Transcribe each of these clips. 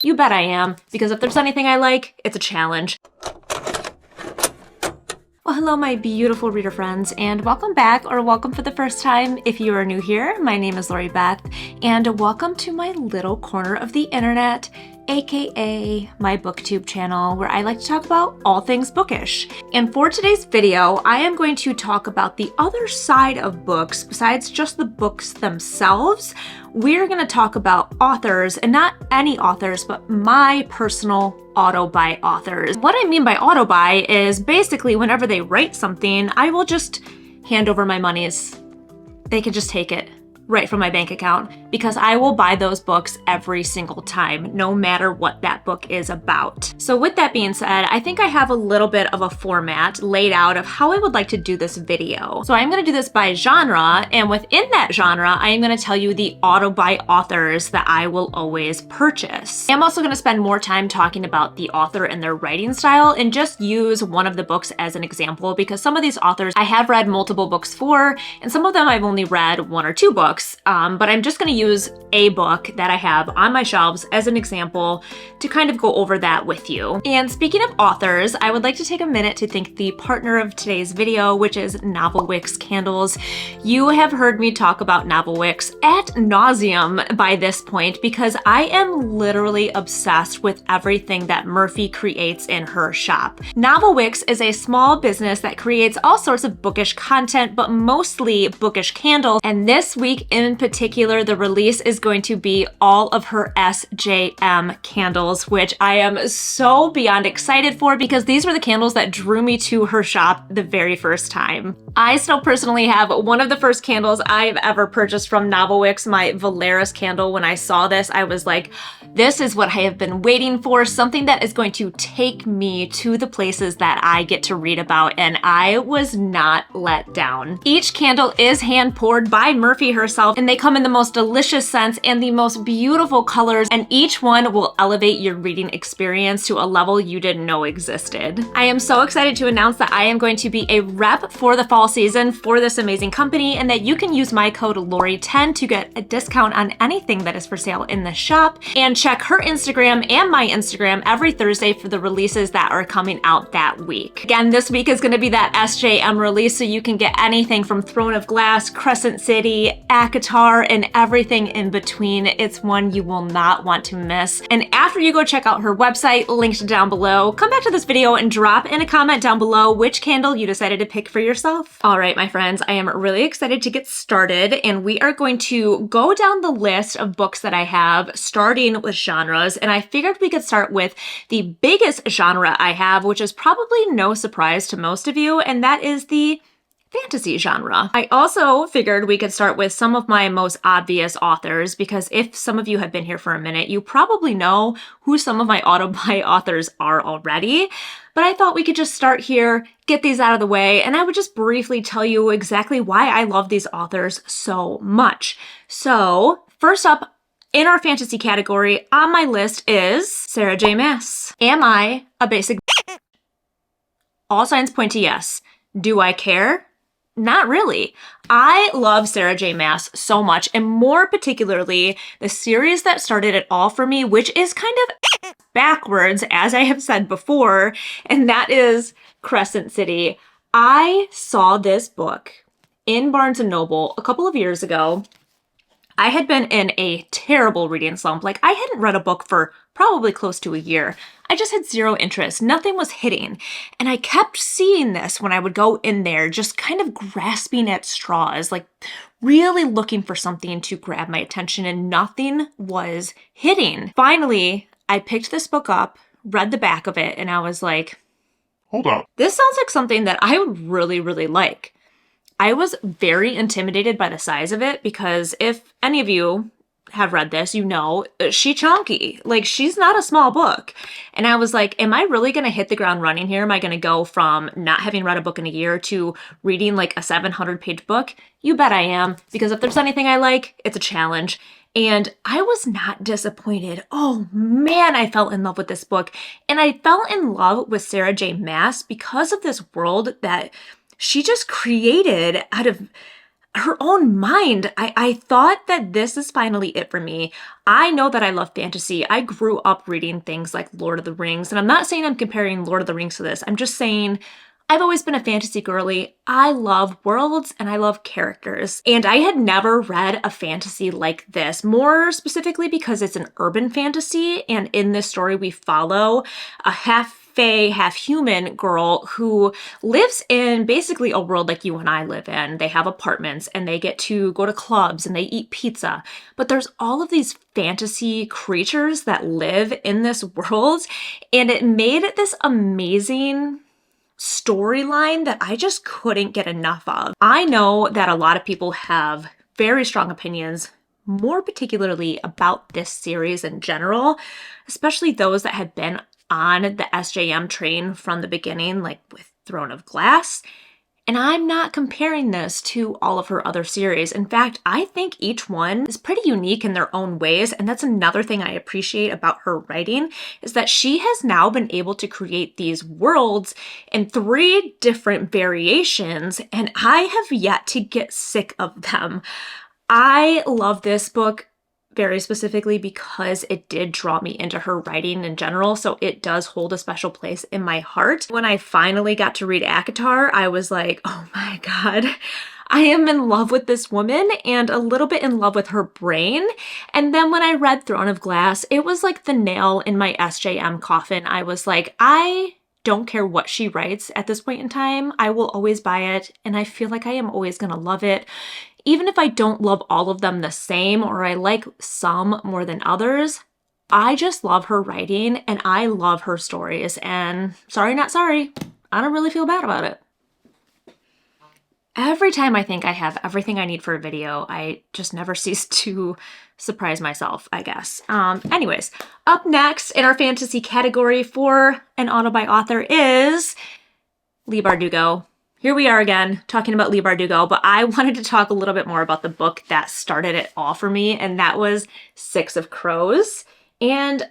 You bet I am, because if there's anything I like, it's a challenge. Well, hello, my beautiful reader friends, and welcome back, or welcome for the first time if you are new here. My name is Lori Beth, and welcome to my little corner of the internet, aka my booktube channel, where I like to talk about all things bookish. And for today's video, I am going to talk about the other side of books besides just the books themselves. We're going to talk about authors, and not any authors, but my personal auto-buy authors. What I mean by auto-buy is basically whenever they write something, I will just hand over my monies. They can just take it right from my bank account, because I will buy those books every single time, no matter what that book is about. So with that being said, I think I have a little bit of a format laid out of how I would like to do this video. So I'm gonna do this by genre, and within that genre, I am gonna tell you the auto-buy authors that I will always purchase. I'm also gonna spend more time talking about the author and their writing style, and just use one of the books as an example, because some of these authors I have read multiple books for, and some of them I've only read one or two books. But I'm just going to use a book that I have on my shelves as an example to kind of go over that with you. And speaking of authors, I would like to take a minute to thank the partner of today's video, which is Novelwicks candles. You have heard me talk about Novelwicks ad nauseum by this point, because I am literally obsessed with everything that Murphy creates in her shop. Novelwicks is a small business that creates all sorts of bookish content, but mostly bookish candles. And this week in particular, the release is going to be all of her SJM candles, which I am so beyond excited for, because these were the candles that drew me to her shop the very first time. I still personally have one of the first candles I've ever purchased from Novelwicks, my Valeris candle. When I saw this, I was like, this is what I have been waiting for, something that is going to take me to the places that I get to read about, and I was not let down. Each candle is hand poured by Murphy herself, and they come in the most delicious scents and the most beautiful colors, and each one will elevate your reading experience to a level you didn't know existed. I am so excited to announce that I am going to be a rep for the fall season for this amazing company, and that you can use my code LORI10 to get a discount on anything that is for sale in the shop. And check her Instagram and my Instagram every Thursday for the releases that are coming out that week. Again, this week is going to be that SJM release, so you can get anything from Throne of Glass, Crescent City, ACOTAR, and everything in between. It's one you will not want to miss. And after you go check out her website, linked down below, come back to this video and drop in a comment down below which candle you decided to pick for yourself. All right, my friends, I am really excited to get started, and we are going to go down the list of books that I have, starting with genres. And I figured we could start with the biggest genre I have, which is probably no surprise to most of you, and that is the fantasy genre. I also figured we could start with some of my most obvious authors, because if some of you have been here for a minute, you probably know who some of my auto-buy authors are already. But I thought we could just start here, get these out of the way, and I would just briefly tell you exactly why I love these authors so much. So first up in our fantasy category on my list is Sarah J Maas. Am I a basic? All signs point to yes. Do I care? Not really. I love Sarah J Maas so much, and more particularly the series that started it all for me, which is kind of backwards, as I have said before, and that is Crescent City. I saw this book in Barnes & Noble a couple of years ago. I had been in a terrible reading slump. Like, I hadn't read a book for probably close to a year. I just had zero interest. Nothing was hitting. And I kept seeing this when I would go in there, just kind of grasping at straws, like really looking for something to grab my attention, and nothing was hitting. Finally, I picked this book up, read the back of it, and I was like, hold up. This sounds like something that I would really, really like. I was very intimidated by the size of it, because if any of you have read this, you know, she's chunky. Like, she's not a small book. And I was like, am I really going to hit the ground running here? Am I going to go from not having read a book in a year to reading like a 700-page book? You bet I am, because if there's anything I like, it's a challenge. And I was not disappointed. Oh man, I fell in love with this book. And I fell in love with Sarah J Maas because of this world that she just created out of her own mind. I thought that this is finally it for me. I know that I love fantasy. I grew up reading things like Lord of the Rings, and I'm not saying I'm comparing Lord of the Rings to this. I'm just saying I've always been a fantasy girly. I love worlds and I love characters. And I had never read a fantasy like this, more specifically because it's an urban fantasy. And in this story, we follow a half fae, half human girl who lives in basically a world like you and I live in. They have apartments and they get to go to clubs and they eat pizza. But there's all of these fantasy creatures that live in this world. And it made this amazing storyline that I just couldn't get enough of. I know that a lot of people have very strong opinions, more particularly about this series in general, especially those that have been on the SJM train from the beginning, like with Throne of Glass. And I'm not comparing this to all of her other series. In fact, I think each one is pretty unique in their own ways. And that's another thing I appreciate about her writing, is that she has now been able to create these worlds in 3 different variations, and I have yet to get sick of them. I love this book very specifically because it did draw me into her writing in general, so it does hold a special place in my heart. When I finally got to read ACOTAR, I was like, oh my god, I am in love with this woman and a little bit in love with her brain. And then when I read Throne of Glass, it was like the nail in my SJM coffin. I was like, I don't care what she writes at this point in time, I will always buy it, and I feel like I am always gonna love it. Even if I don't love all of them the same, or I like some more than others, I just love her writing and I love her stories. And sorry, not sorry, I don't really feel bad about it. Every time I think I have everything I need for a video, I just never cease to surprise myself, I guess. Anyways, up next in our fantasy category for an auto by author is Leigh Bardugo. Here we are again, talking about Leigh Bardugo, but I wanted to talk a little bit more about the book that started it all for me, and that was Six of Crows. And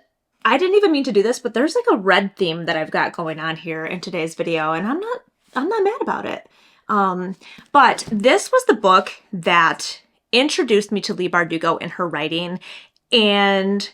I didn't even mean to do this, but there's like a red theme that I've got going on here in today's video, and I'm not mad about it. But this was the book that introduced me to Leigh Bardugo in her writing, and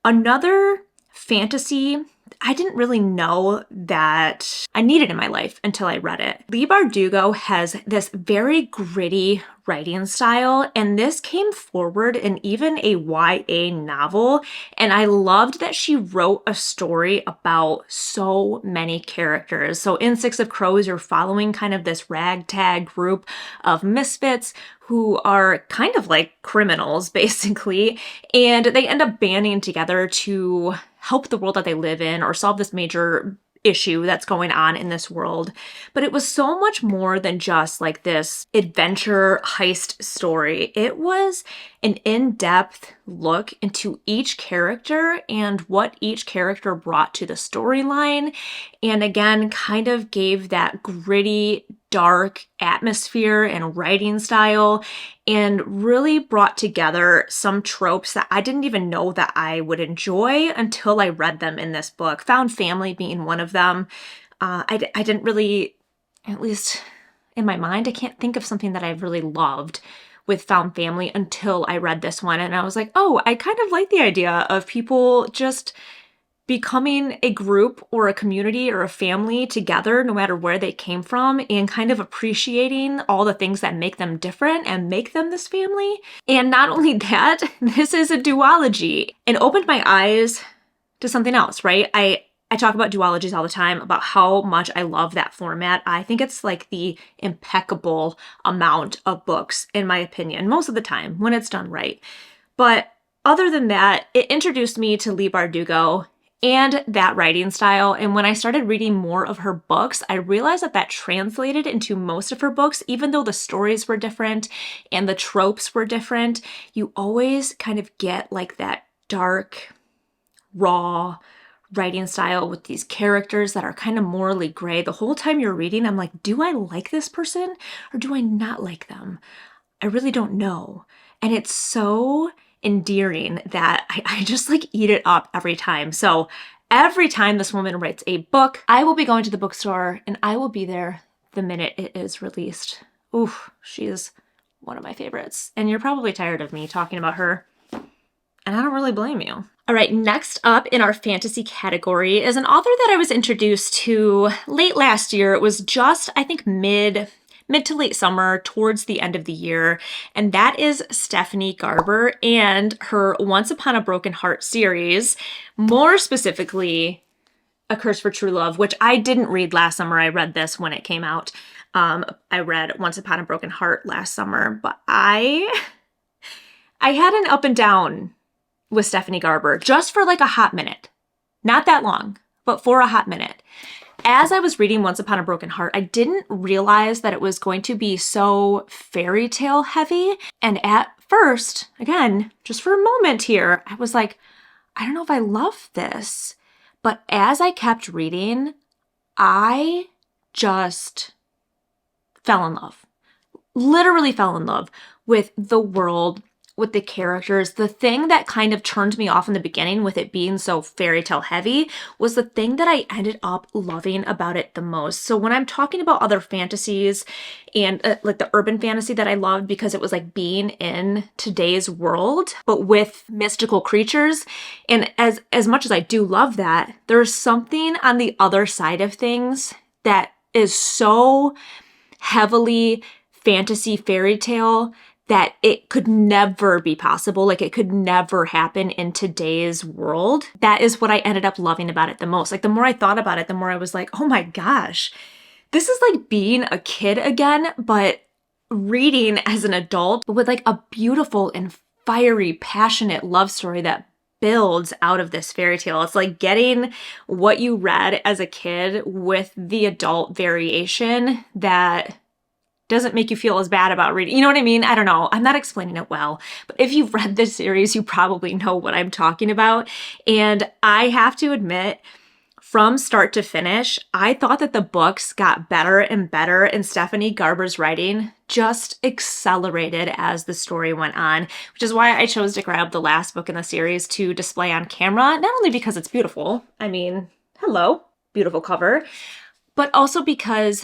another fantasy I didn't really know that I needed in my life until I read it. Leigh Bardugo has this very gritty writing style, and this came forward in even a YA novel, and I loved that she wrote a story about so many characters. So in Six of Crows, you're following kind of this ragtag group of misfits who are kind of like criminals, basically, and they end up banding together to help the world that they live in or solve this major issue that's going on in this world. But it was so much more than just like this adventure heist story. It was an in-depth look into each character and what each character brought to the storyline. And again, kind of gave that gritty, dark atmosphere and writing style, and really brought together some tropes that I didn't even know that I would enjoy until I read them in this book. Found family being one of them. I didn't really, at least in my mind, I can't think of something that I've really loved with found family until I read this one. And I was like, oh, I kind of like the idea of people just becoming a group or a community or a family together, no matter where they came from, and kind of appreciating all the things that make them different and make them this family. And not only that, this is a duology, and opened my eyes to something else, right? I talk about duologies all the time, about how much I love that format. I think it's like the impeccable amount of books, in my opinion, most of the time when it's done right. But other than that, it introduced me to Leigh Bardugo and that writing style. And when I started reading more of her books, I realized that that translated into most of her books. Even though the stories were different and the tropes were different, you always kind of get like that dark, raw writing style with these characters that are kind of morally gray. The whole time you're reading, I'm like, do I like this person or do I not like them? I really don't know. And it's so endearing that I just like eat it up every time. So every time this woman writes a book, I will be going to the bookstore and I will be there the minute it is released. Oof, she is one of my favorites. And you're probably tired of me talking about her, and I don't really blame you. All right, next up in our fantasy category is an author that I was introduced to late last year. It was just, I think, mid to late summer, towards the end of the year, and that is Stephanie Garber and her Once Upon a Broken Heart series, more specifically A Curse for True Love, which I didn't read last summer. I read this when it came out. I read Once Upon a Broken Heart last summer, but I had an up and down with Stephanie Garber just for like a hot minute. Not that long, but for a hot minute. As I was reading Once Upon a Broken Heart, I didn't realize that it was going to be so fairy tale heavy. And at first, again, just for a moment here, I was like, I don't know if I love this. But as I kept reading, I just fell in love. Literally fell in love with the world, with the characters. The thing that kind of turned me off in the beginning with it being so fairy tale heavy was the thing that I ended up loving about it the most. So when I'm talking about other fantasies and like the urban fantasy that I loved because it was like being in today's world, but with mystical creatures. And as much as I do love that, there's something on the other side of things that is so heavily fantasy fairy tale that it could never be possible. Like it could never happen in today's world. That is what I ended up loving about it the most. Like the more I thought about it, the more I was like, oh my gosh, this is like being a kid again, but reading as an adult, but with like a beautiful and fiery, passionate love story that builds out of this fairy tale. It's like getting what you read as a kid with the adult variation that doesn't make you feel as bad about reading. You know what I mean? I don't know. I'm not explaining it well, but if you've read this series, you probably know what I'm talking about. And I have to admit, from start to finish, I thought that the books got better and better, and Stephanie Garber's writing just accelerated as the story went on, which is why I chose to grab the last book in the series to display on camera, not only because it's beautiful, I mean, hello, beautiful cover, but also because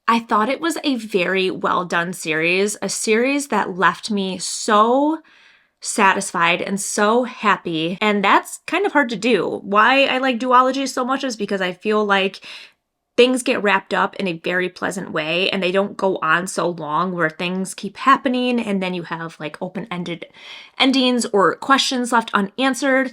I thought it was a very well done series, a series that left me so satisfied and so happy. And that's kind of hard to do. Why I like duology so much is because I feel like things get wrapped up in a very pleasant way and they don't go on so long where things keep happening and then you have like open-ended endings or questions left unanswered.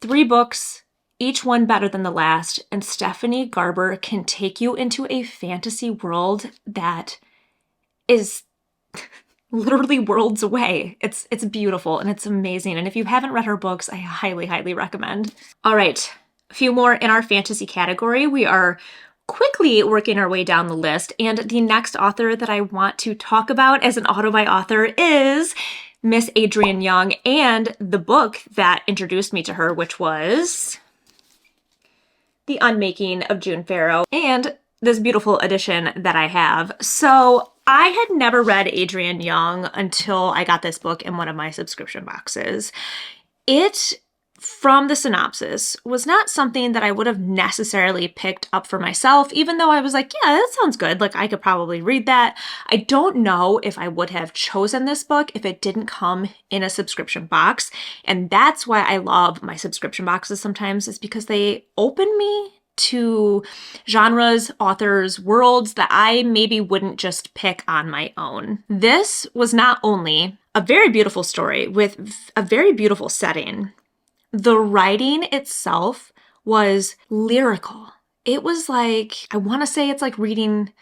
3 books, each one better than the last, and Stephanie Garber can take you into a fantasy world that is literally worlds away. It's beautiful and it's amazing. And if you haven't read her books, I highly, highly recommend. All right, a few more in our fantasy category. We are quickly working our way down the list, and the next author that I want to talk about as an author is Miss Adrienne Young and the book that introduced me to her, which was The Unmaking of June Farrow, and this beautiful edition that I have. So I had never read Adrienne Young until I got this book in one of my subscription boxes. It, from the synopsis, was not something that I would have necessarily picked up for myself, even though I was like, yeah, that sounds good. Like I could probably read that. I don't know if I would have chosen this book if it didn't come in a subscription box. And that's why I love my subscription boxes sometimes, is because they open me to genres, authors, worlds that I maybe wouldn't just pick on my own. This was not only a very beautiful story with a very beautiful setting, the writing itself was lyrical. It was like, I want to say it's like reading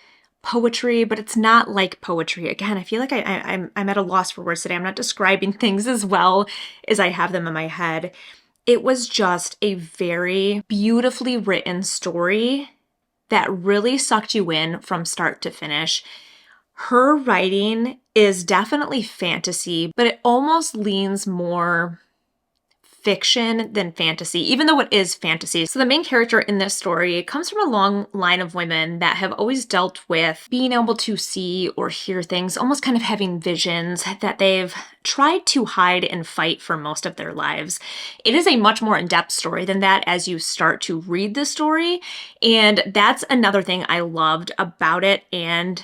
poetry, but it's not like poetry. Again, I feel like I'm at a loss for words today. I'm not describing things as well as I have them in my head. It was just a very beautifully written story that really sucked you in from start to finish. Her writing is definitely fantasy, but it almost leans more fiction than fantasy, even though it is fantasy. So the main character in this story comes from a long line of women that have always dealt with being able to see or hear things, almost kind of having visions that they've tried to hide and fight for most of their lives. It is a much more in-depth story than that as you start to read the story, and that's another thing I loved about it and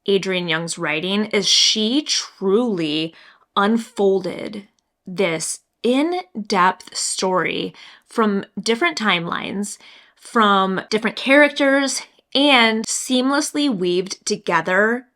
Adrienne Young's writing is she truly unfolded this in-depth story from different timelines, from different characters, and seamlessly weaved together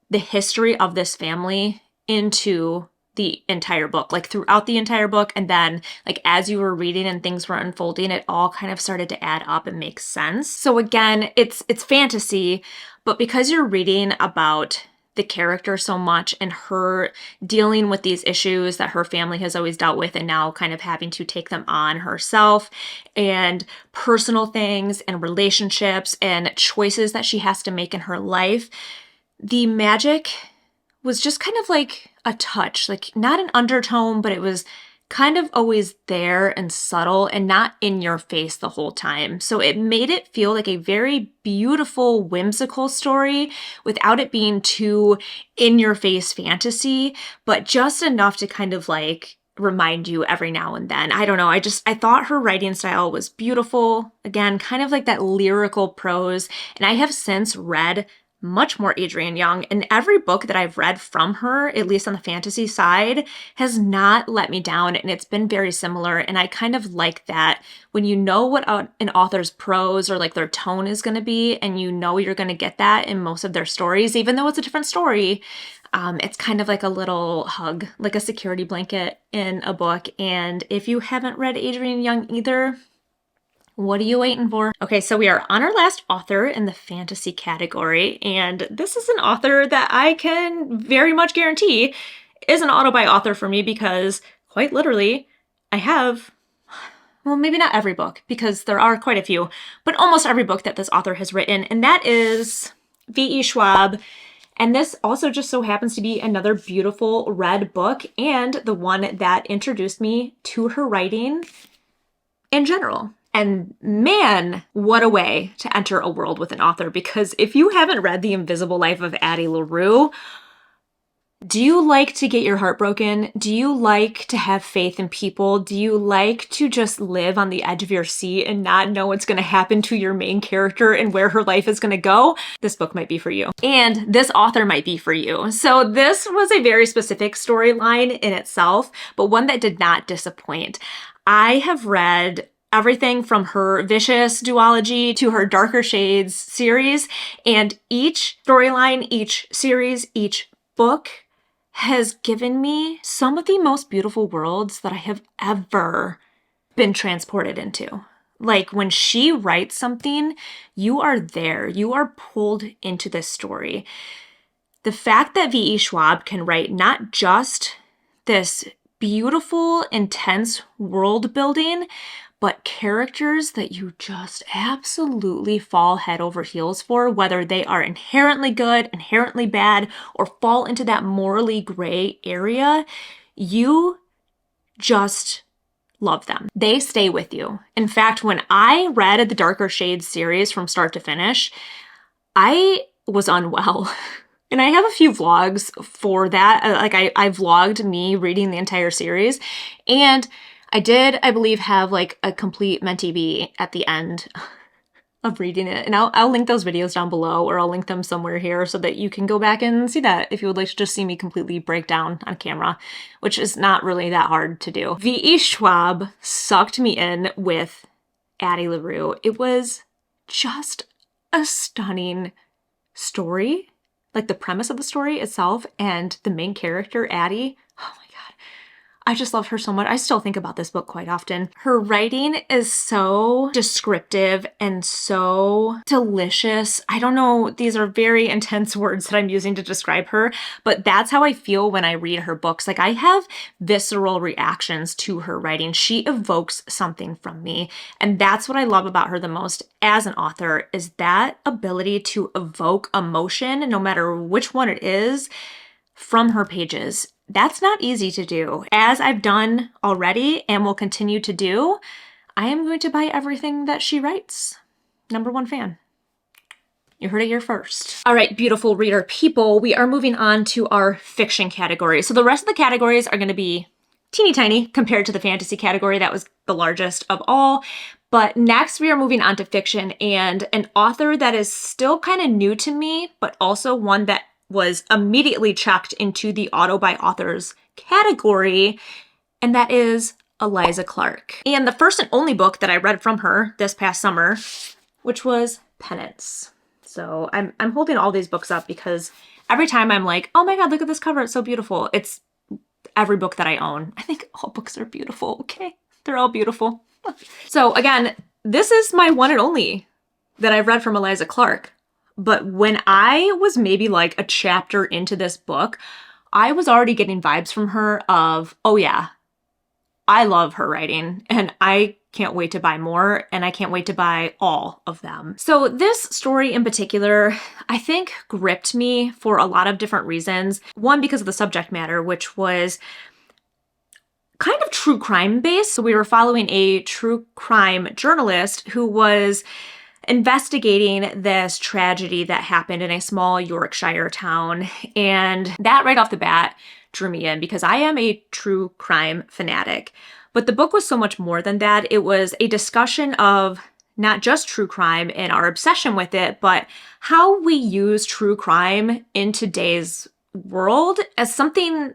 the history of this family into the entire book, like throughout the entire book. And then like as you were reading and things were unfolding, it all kind of started to add up and make sense. So again, it's fantasy, but because you're reading about the character so much and her dealing with these issues that her family has always dealt with and now kind of having to take them on herself, and personal things and relationships and choices that she has to make in her life, the magic was just kind of like a touch, like not an undertone, but it was kind of always there and subtle and not in your face the whole time. So it made it feel like a very beautiful, whimsical story without it being too in your face fantasy, but just enough to kind of like remind you every now and then. I don't know. I thought her writing style was beautiful. Again, kind of like that lyrical prose. And I have since read much more Adrienne Young, and every book that I've read from her, at least on the fantasy side, has not let me down, and it's been very similar. And I kind of like that when you know what an author's prose or like their tone is going to be, and you know you're going to get that in most of their stories, even though it's a different story. It's kind of like a little hug, like a security blanket in a book. And if you haven't read Adrienne Young either, what are you waiting for? Okay, so we are on our last author in the fantasy category, and this is an author that I can very much guarantee is an auto-buy author for me because, quite literally, I have, well, maybe not every book because there are quite a few, but almost every book that this author has written, and that is V.E. Schwab. And this also just so happens to be another beautiful red book and the one that introduced me to her writing in general. And man, what a way to enter a world with an author, because if you haven't read The Invisible Life of Addie LaRue, do you like to get your heart broken? Do you like to have faith in people? Do you like to just live on the edge of your seat and not know what's going to happen to your main character and where her life is going to go? This book might be for you. And this author might be for you. So this was a very specific storyline in itself, but one that did not disappoint. I have read everything from her Vicious duology to her Darker Shades series, and each storyline, each series, each book has given me some of the most beautiful worlds that I have ever been transported into. Like when she writes something, you are there, you are pulled into this story. The fact that V.E. Schwab can write not just this beautiful, intense world building, but characters that you just absolutely fall head over heels for, whether they are inherently good, inherently bad, or fall into that morally gray area, you just love them. They stay with you. In fact, when I read the Darker Shades series from start to finish, I was unwell. And I have a few vlogs for that. I vlogged me reading the entire series, and I did, I believe, have like a complete mentee bee at the end of reading it. And I'll link those videos down below, or I'll link them somewhere here so that you can go back and see that if you would like to just see me completely break down on camera, which is not really that hard to do. V.E. Schwab sucked me in with Addie LaRue. It was just a stunning story. Like the premise of the story itself and the main character, Addie. Oh my God. I just love her so much. I still think about this book quite often. Her writing is so descriptive and so delicious. I don't know, these are very intense words that I'm using to describe her, but that's how I feel when I read her books. Like I have visceral reactions to her writing. She evokes something from me. And that's what I love about her the most as an author, is that ability to evoke emotion, no matter which one it is, from her pages. That's not easy to do. As I've done already and will continue to do, I am going to buy everything that she writes. #1 fan. You heard it here first. All right, beautiful reader people, we are moving on to our fiction category. So the rest of the categories are going to be teeny tiny compared to the fantasy category. That was the largest of all. But next we are moving on to fiction, and an author that is still kind of new to me, but also one that was immediately checked into the auto by authors category, and that is Elliza Clark. And the first and only book that I read from her this past summer, which was Penance. So I'm holding all these books up because every time I'm like, oh my God, look at this cover, it's so beautiful. It's every book that I own. I think all books are beautiful, okay? They're all beautiful. So again, this is my one and only that I've read from Elliza Clark. But when I was maybe like a chapter into this book, I was already getting vibes from her of, oh yeah, I love her writing and I can't wait to buy more, and I can't wait to buy all of them. So this story in particular, I think gripped me for a lot of different reasons. One, because of the subject matter, which was kind of true crime based. So we were following a true crime journalist who was investigating this tragedy that happened in a small Yorkshire town. And that right off the bat drew me in because I am a true crime fanatic. But the book was so much more than that. It was a discussion of not just true crime and our obsession with it, but how we use true crime in today's world as something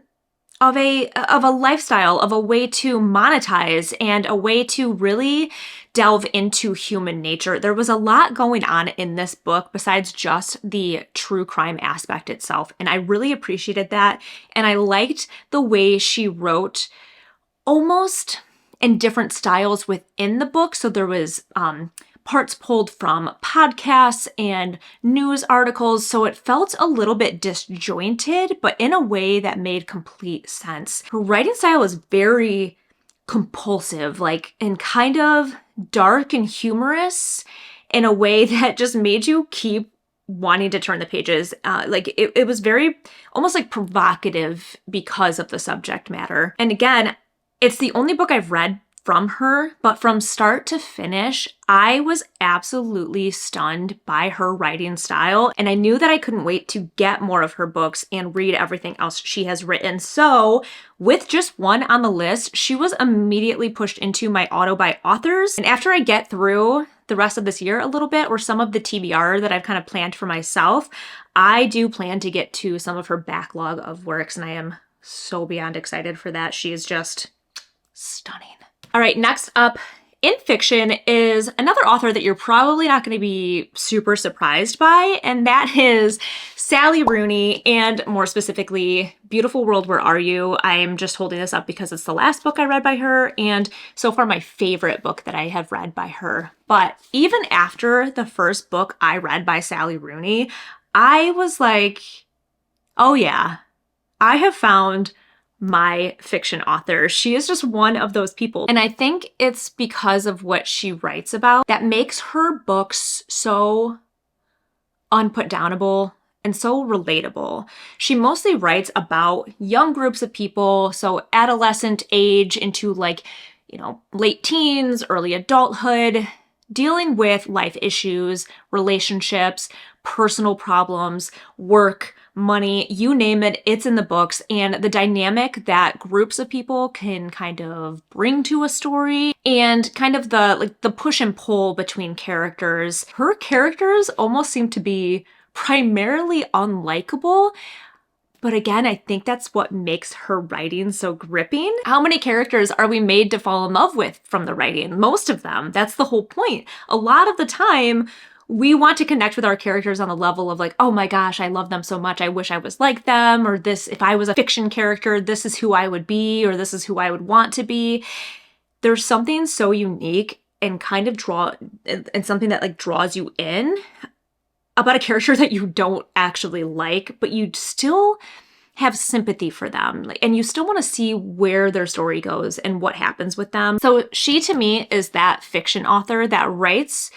of a lifestyle, of a way to monetize and a way to really delve into human nature. There was a lot going on in this book besides just the true crime aspect itself. And I really appreciated that. And I liked the way she wrote almost in different styles within the book. So there was parts pulled from podcasts and news articles. So it felt a little bit disjointed, but in a way that made complete sense. Her writing style is very compulsive, like, and kind of dark and humorous in a way that just made you keep wanting to turn the pages. It was very almost like provocative because of the subject matter. And again, it's the only book I've read from her, but from start to finish, I was absolutely stunned by her writing style. And I knew that I couldn't wait to get more of her books and read everything else she has written. So with just one on the list, she was immediately pushed into my auto by authors. And after I get through the rest of this year a little bit, or some of the TBR that I've kind of planned for myself, I do plan to get to some of her backlog of works. And I am so beyond excited for that. She is just stunning. All right, next up in fiction is another author that you're probably not going to be super surprised by, and that is Sally Rooney, and more specifically, Beautiful World, Where Are You? I'm just holding this up because it's the last book I read by her, and so far my favorite book that I have read by her. But even after the first book I read by Sally Rooney, I was like, oh yeah, I have found my fiction author. She is just one of those people. And I think it's because of what she writes about that makes her books so unputdownable and so relatable. She mostly writes about young groups of people, so adolescent age into late teens, early adulthood, dealing with life issues, relationships, personal problems, work, money, you name it, it's in the books. And the dynamic that groups of people can kind of bring to a story and kind of the push and pull between characters. Her characters almost seem to be primarily unlikable. But again, I think that's what makes her writing so gripping. How many characters are we made to fall in love with from the writing? Most of them. That's the whole point. A lot of the time, we want to connect with our characters on the level of like, oh my gosh, I love them so much. I wish I was like them. Or this, if I was a fiction character, this is who I would be, or this is who I would want to be. There's something so unique and kind of something that draws you in about a character that you don't actually like, but you still have sympathy for them. And you still want to see where their story goes and what happens with them. So she, to me, is that fiction author that writes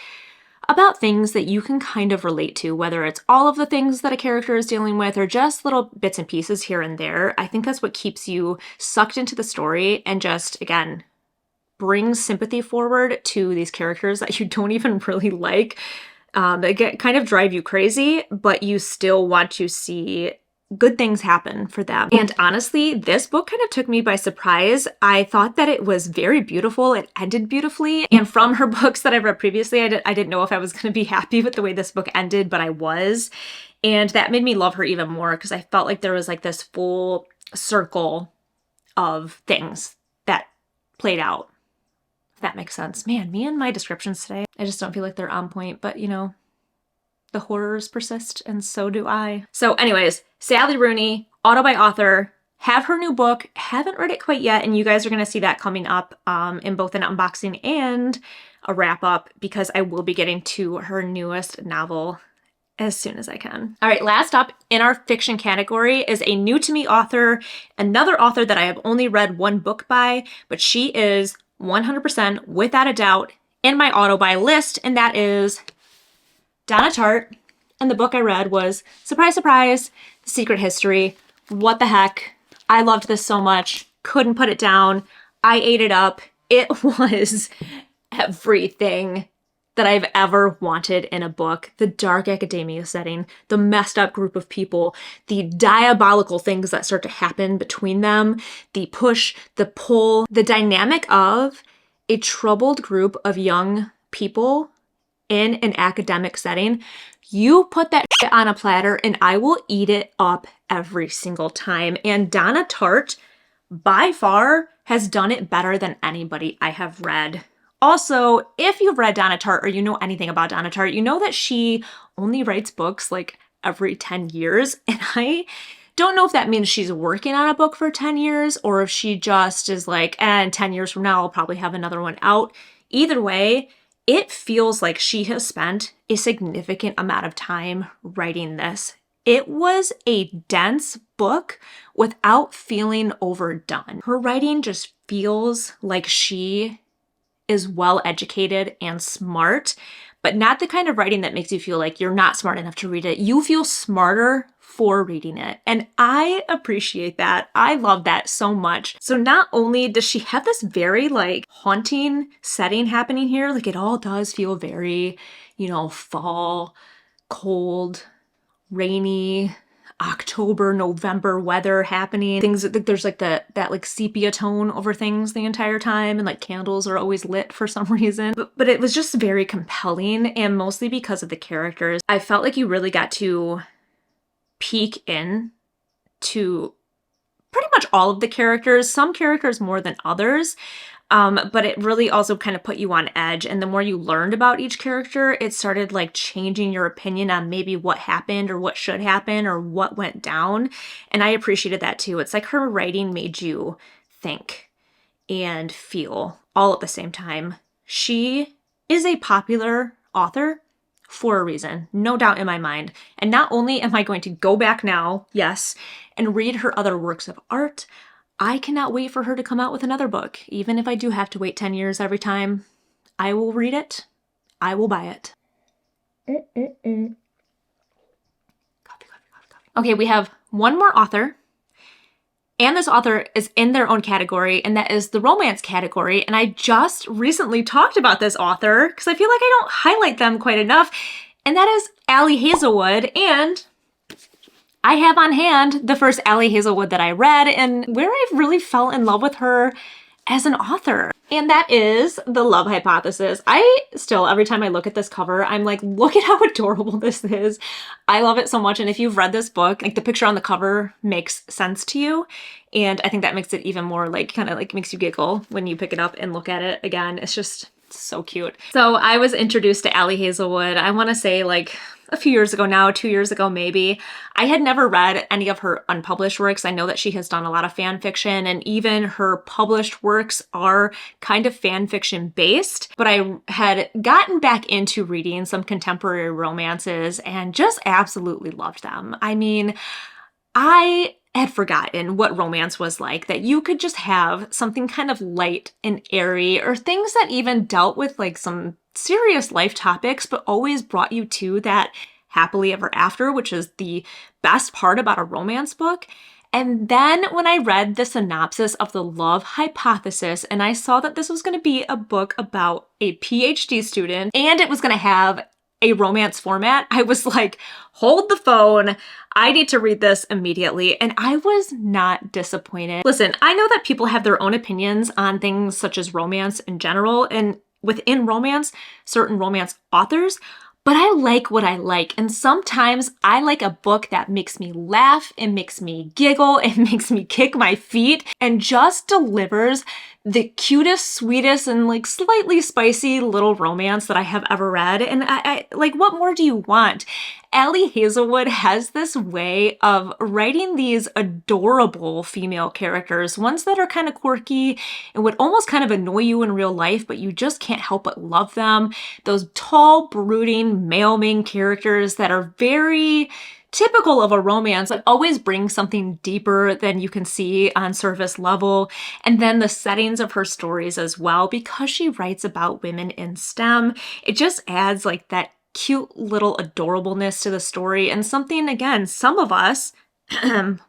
about things that you can kind of relate to, whether it's all of the things that a character is dealing with or just little bits and pieces here and there. I think that's what keeps you sucked into the story and just, again, brings sympathy forward to these characters that you don't even really like. They kind of drive you crazy, but you still want to see good things happen for them. And honestly, this book kind of took me by surprise. I thought that it was very beautiful. It ended beautifully. And from her books that I've read previously, I didn't know if I was going to be happy with the way this book ended, but I was. And that made me love her even more because I felt like there was like this full circle of things that played out. If that makes sense. Man, me and my descriptions today, I just don't feel like they're on point, but you know, the horrors persist, and so do I. So anyways, Sally Rooney, auto by author, have her new book, haven't read it quite yet, and you guys are going to see that coming up in both an unboxing and a wrap up because I will be getting to her newest novel as soon as I can. All right, last up in our fiction category is a new to me author, another author that I have only read one book by, but she is 100% without a doubt in my auto buy list, and that is Donna Tartt, and the book I read was, surprise, surprise, The Secret History. What the heck? I loved this so much. Couldn't put it down. I ate it up. It was everything that I've ever wanted in a book. The dark academia setting, the messed up group of people, the diabolical things that start to happen between them, the push, the pull, the dynamic of a troubled group of young people in an academic setting. You put that shit on a platter and I will eat it up every single time. And Donna Tartt, by far, has done it better than anybody I have read. Also, if you've read Donna Tartt or you know anything about Donna Tartt, you know that she only writes books like every 10 years. And I don't know if that means she's working on a book for 10 years or if she just is like, and 10 years from now, I'll probably have another one out. Either way, it feels like she has spent a significant amount of time writing this. It was a dense book without feeling overdone. Her writing just feels like she is well educated and smart, but not the kind of writing that makes you feel like you're not smart enough to read it. You feel smarter for reading it. And I appreciate that. I love that so much. So not only does she have this very like haunting setting happening here, like it all does feel very, you know, fall, cold, rainy, October, November weather happening. Things that there's like that like sepia tone over things the entire time, and like candles are always lit for some reason. But it was just very compelling, and mostly because of the characters. I felt like you really got to peek in to pretty much all of the characters, some characters more than others. But it really also kind of put you on edge. And the more you learned about each character, it started like changing your opinion on maybe what happened or what should happen or what went down. And I appreciated that too. It's like her writing made you think and feel all at the same time. She is a popular author for a reason, no doubt in my mind. And not only am I going to go back now, yes, and read her other works of art, I cannot wait for her to come out with another book. Even if I do have to wait 10 years every time, I will read it. I will buy it. Coffee. Okay, we have one more author. And this author is in their own category, and that is the romance category. And I just recently talked about this author because I feel like I don't highlight them quite enough. And that is Allie Hazelwood. And I have on hand the first Allie Hazelwood that I read and where I really fell in love with her as an author. And that is The Love Hypothesis. I still, every time I look at this cover, I'm like, look at how adorable this is. I love it so much. And if you've read this book, like the picture on the cover makes sense to you. And I think that makes it even more like, kind of like makes you giggle when you pick it up and look at it again. It's just so cute. So I was introduced to Allie Hazelwood, I want to say like a few years ago now, 2 years ago maybe. I had never read any of her unpublished works. I know that she has done a lot of fan fiction, and even her published works are kind of fan fiction based, but I had gotten back into reading some contemporary romances and just absolutely loved them. I mean, I had forgotten what romance was like, that you could just have something kind of light and airy, or things that even dealt with like some serious life topics, but always brought you to that happily ever after, which is the best part about a romance book. And then when I read the synopsis of The Love Hypothesis, and I saw that this was going to be a book about a PhD student, and it was going to have a romance format, I was like, hold the phone. I need to read this immediately. And I was not disappointed. Listen, I know that people have their own opinions on things such as romance in general, and within romance, certain romance authors, but I like what I like. And sometimes I like a book that makes me laugh, it makes me giggle, it makes me kick my feet, and just delivers the cutest, sweetest, and like slightly spicy little romance that I have ever read. And I like, what more do you want? Hazelwood has this way of writing these adorable female characters, ones that are kind of quirky and would almost kind of annoy you in real life, but you just can't help but love them. Those tall, brooding male main characters that are very typical of a romance, but always bring something deeper than you can see on surface level. And then the settings of her stories as well, because she writes about women in STEM, it just adds like that cute little adorableness to the story, and something, again, some of us,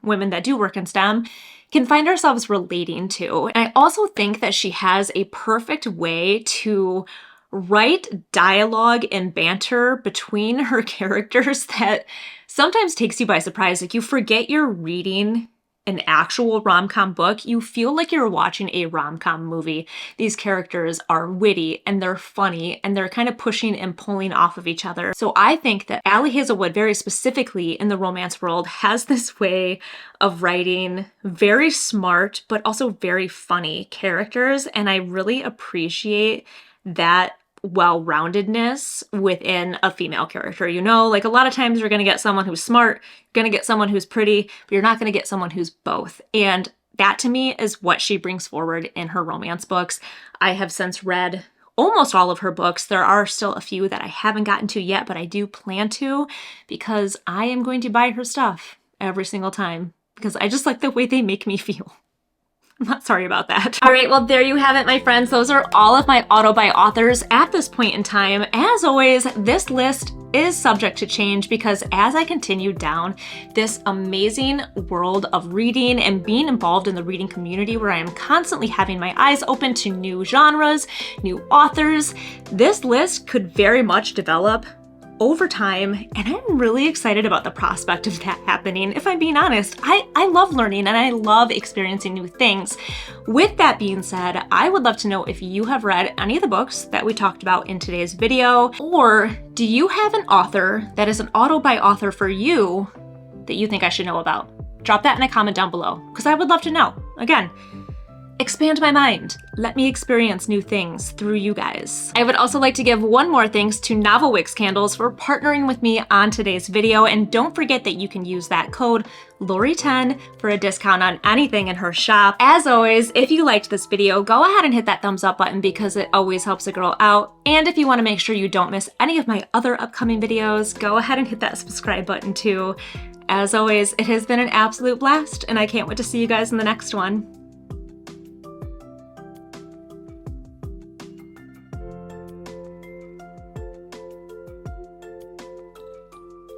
women that do work in STEM, can find ourselves relating to. And I also think that she has a perfect way to write dialogue and banter between her characters that sometimes takes you by surprise. Like, you forget you're reading an actual rom-com book. You feel like you're watching a rom-com movie. These characters are witty and they're funny and they're kind of pushing and pulling off of each other. So I think that Hazelwood, very specifically in the romance world, has this way of writing very smart but also very funny characters, and I really appreciate that well-roundedness within a female character. You know, like a lot of times you're going to get someone who's smart, you're going to get someone who's pretty, but you're not going to get someone who's both. And that to me is what she brings forward in her romance books. I have since read almost all of her books. There are still a few that I haven't gotten to yet, but I do plan to, because I am going to buy her stuff every single time because I just like the way they make me feel. I'm not sorry about that. All right, well, there you have it, my friends. Those are all of my auto buy authors at this point in time. As always, this list is subject to change because as I continue down this amazing world of reading and being involved in the reading community, where I am constantly having my eyes open to new genres, new authors, this list could very much develop over time, and I'm really excited about the prospect of that happening. If I'm being honest, I love learning and I love experiencing new things. With that being said, I would love to know if you have read any of the books that we talked about in today's video, or do you have an author that is an auto buy author for you that you think I should know about? Drop that in a comment down below, because I would love to know. Again, expand my mind. Let me experience new things through you guys. I would also like to give one more thanks to Novelwicks Candles for partnering with me on today's video. And don't forget that you can use that code Lori10 for a discount on anything in her shop. As always, if you liked this video, go ahead and hit that thumbs up button because it always helps a girl out. And if you want to make sure you don't miss any of my other upcoming videos, go ahead and hit that subscribe button too. As always, it has been an absolute blast, and I can't wait to see you guys in the next one.